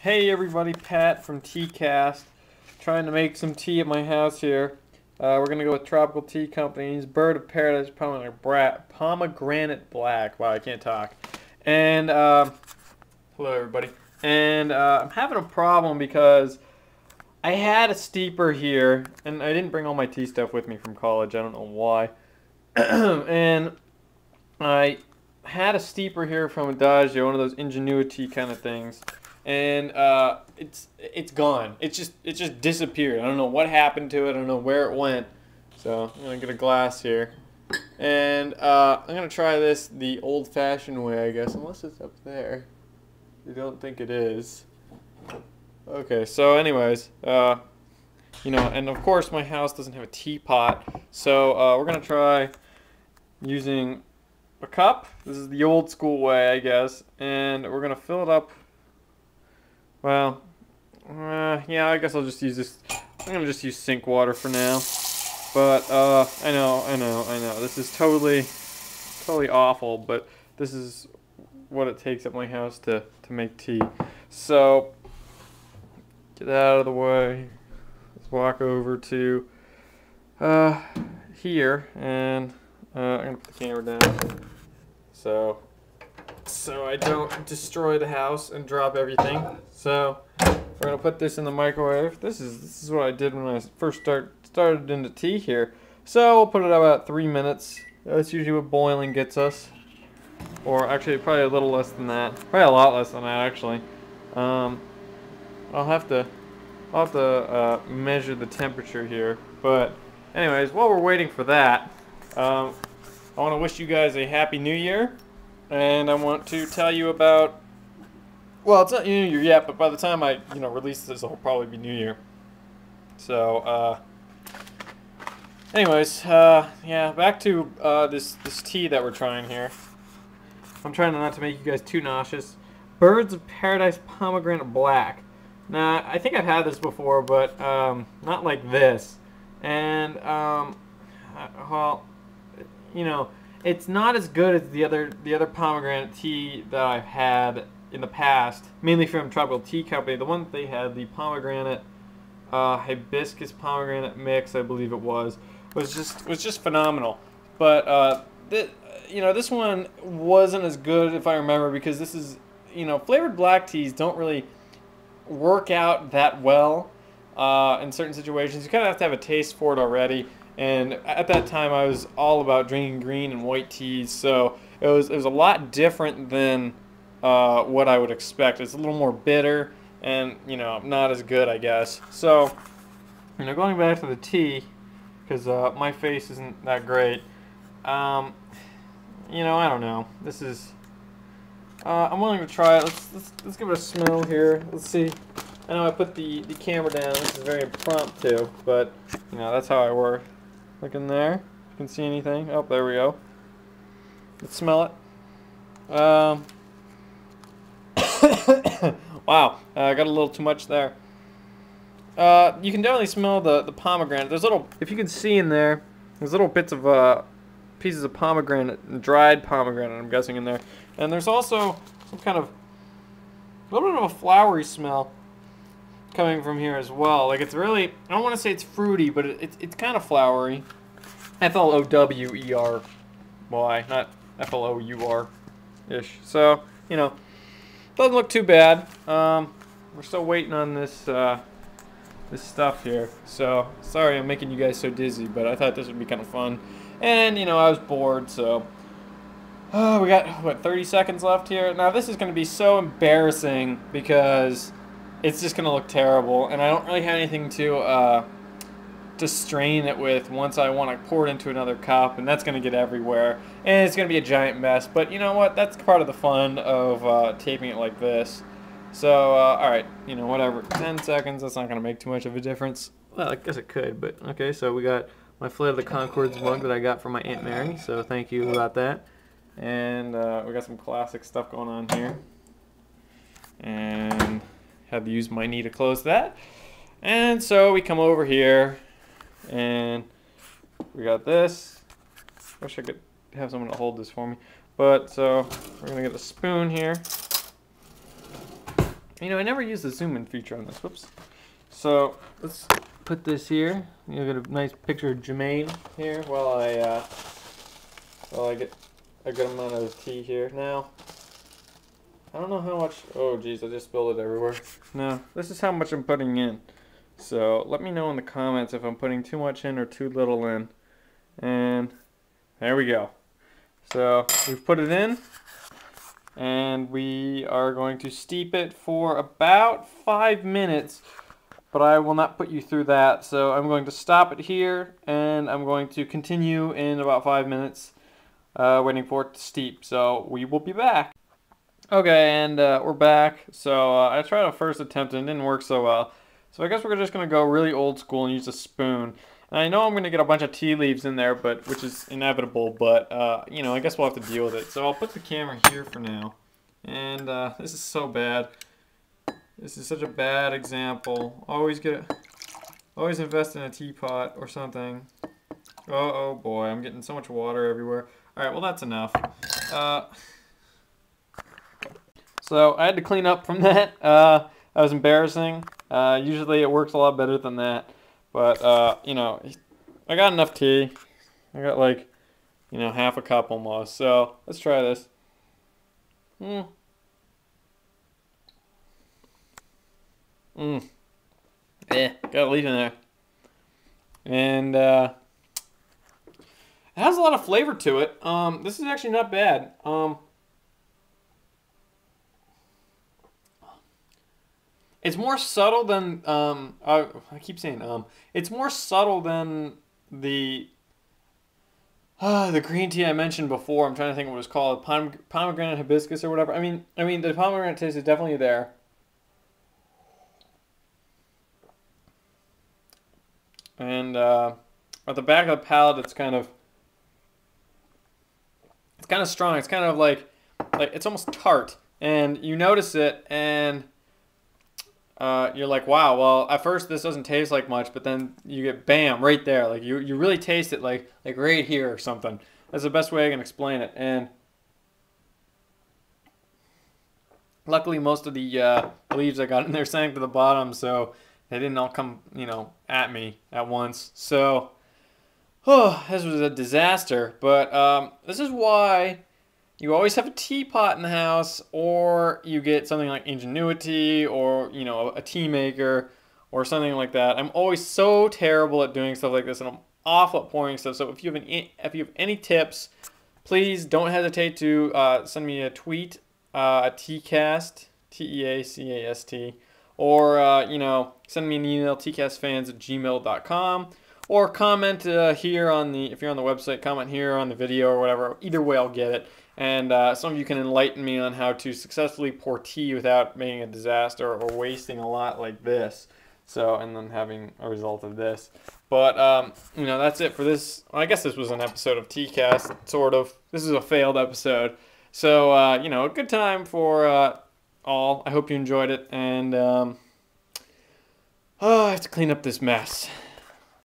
Hey everybody, Pat from TCast, trying to make some tea at my house here. We're going to go with Tropical Tea Company's Bird of Paradise Pomegranate Black. Wow, I can't talk. And, hello everybody. And I'm having a problem because I had a steeper here, and I didn't bring all my tea stuff with me from college. I don't know why. And I had a steeper here from Adagio, one of those Ingenuity kind of things. And it's gone. It just disappeared. I don't know what happened to it. I don't know where it went. So I'm gonna get a glass here, and I'm gonna try this the old-fashioned way, I guess, unless it's up there. You don't think it is? Okay. So, anyways, you know, and of course my house doesn't have a teapot, so we're gonna try using a cup. This is the old school way, I guess, and we're gonna fill it up. Well, yeah, I guess I'll just use this. I'm gonna just use sink water for now. But I know. This is totally awful. But this is what it takes at my house to make tea. So get that out of the way. Let's walk over to here, and I'm gonna put the camera down. So I don't destroy the house and drop everything. So we're gonna put this in the microwave. This is what I did when I first started into tea here. So we'll put it about 3 minutes. That's usually what boiling gets us, or actually probably a little less than that. Probably a lot less than that actually. I'll have to measure the temperature here. But anyways, while we're waiting for that, I want to wish you guys a happy New Year. And I want to tell you about, well, it's not New Year yet, but by the time I, release this, it'll probably be New Year. So, anyways, yeah, back to this tea that we're trying here. I'm trying not to make you guys too nauseous. Birds of Paradise Pomegranate Black. Now, I think I've had this before, but not like this. And, well, it's not as good as the other pomegranate tea that I've had in the past, mainly from Tropical Tea Company. The one that they had, the pomegranate hibiscus pomegranate mix, I believe it was just phenomenal. But this one wasn't as good, if I remember, because this is, flavored black teas don't really work out that well in certain situations. You kind of have to have a taste for it already. And at that time, I was all about drinking green and white teas, so it was a lot different than what I would expect. It's a little more bitter and, not as good, I guess. So, going back to the tea, because my face isn't that great, I don't know. This is, I'm willing to try it. Let's give it a smell here. Let's see. I know I put the camera down. This is very impromptu, but, that's how I work. Look in there. You can see anything. Oh, there we go. Let's smell it. Wow, I got a little too much there. You can definitely smell the pomegranate. There's little, if you can see in there, there's little bits of pieces of pomegranate, dried pomegranate, I'm guessing, in there. And there's also some kind of, a little bit of a flowery smell coming from here as well. Like, it's really, I don't want to say it's fruity, but it's kind of flowery. F-L-O-W-E-R-Y, not F-L-O-U-R-ish. So, doesn't look too bad. We're still waiting on this this stuff here. So, sorry I'm making you guys so dizzy, but I thought this would be kind of fun. And, I was bored, so we got, what, 30 seconds left here? Now, this is going to be so embarrassing because it's just going to look terrible, and I don't really have anything to strain it with once I want to pour it into another cup, and that's going to get everywhere, and it's going to be a giant mess. But you know what? That's part of the fun of taping it like this. So, alright, whatever. 10 seconds, that's not going to make too much of a difference. Well, I guess it could, but okay, so we got my Flight of the Conchords mug that I got from my Aunt Mary, so thank you about that. And we got some classic stuff going on here. And had to use my knee to close that. And so we come over here, and we got this. Wish I could have someone to hold this for me. But so we're gonna get a spoon here. You know, I never used the zoom in feature on this. Whoops. So let's put this here. You get a nice picture of Jermaine here while I get a good amount of tea here. Now, I don't know how much. Oh, geez, I just spilled it everywhere. No, this is how much I'm putting in. So let me know in the comments if I'm putting too much in or too little in. And there we go. So we've put it in, and we are going to steep it for about 5 minutes. But I will not put you through that. So I'm going to stop it here, and I'm going to continue in about 5 minutes, waiting for it to steep. So we will be back. Okay, and we're back. So I tried a first attempt and it didn't work so well. So I guess we're just going to go really old school and use a spoon. And I know I'm going to get a bunch of tea leaves in there, which is inevitable, but, you know, I guess we'll have to deal with it. So I'll put the camera here for now. And this is so bad. This is such a bad example. Always invest in a teapot or something. Oh boy, I'm getting so much water everywhere. Alright, well that's enough. So I had to clean up from that. That was embarrassing. Usually it works a lot better than that. But, you know, I got enough tea. I got like, you know, half a cup almost. So let's try this. Got a leaf in there. And it has a lot of flavor to it. This is actually not bad. It's more subtle than I keep saying it's more subtle than the green tea I mentioned before. I'm trying to think what it was called, pomegranate hibiscus or whatever. I mean the pomegranate taste is definitely there. And at the back of the palate, it's kind of strong. It's kind of like it's almost tart, and you notice it, and you're like, wow. Well, at first this doesn't taste like much, but then you get bam right there. Like you really taste it, like right here or something. That's the best way I can explain it. And luckily, most of the leaves I got in there sank to the bottom, so they didn't all come, you know, at me at once. So, this was a disaster. But this is why you always have a teapot in the house, or you get something like Ingenuity, or, you know, a tea maker, or something like that. I'm always so terrible at doing stuff like this, and I'm awful at pouring stuff. So if you have any tips, please don't hesitate to send me a tweet at TCAST, TEACAST. Or, you know, send me an email, tcastfans@gmail.com. Or comment here if you're on the website, comment here on the video or whatever. Either way, I'll get it. And some of you can enlighten me on how to successfully pour tea without making a disaster or wasting a lot like this. So, and then having a result of this. But, you know, that's it for this. Well, I guess this was an episode of TCast, sort of. This is a failed episode. So, you know, a good time for all. I hope you enjoyed it, and I have to clean up this mess.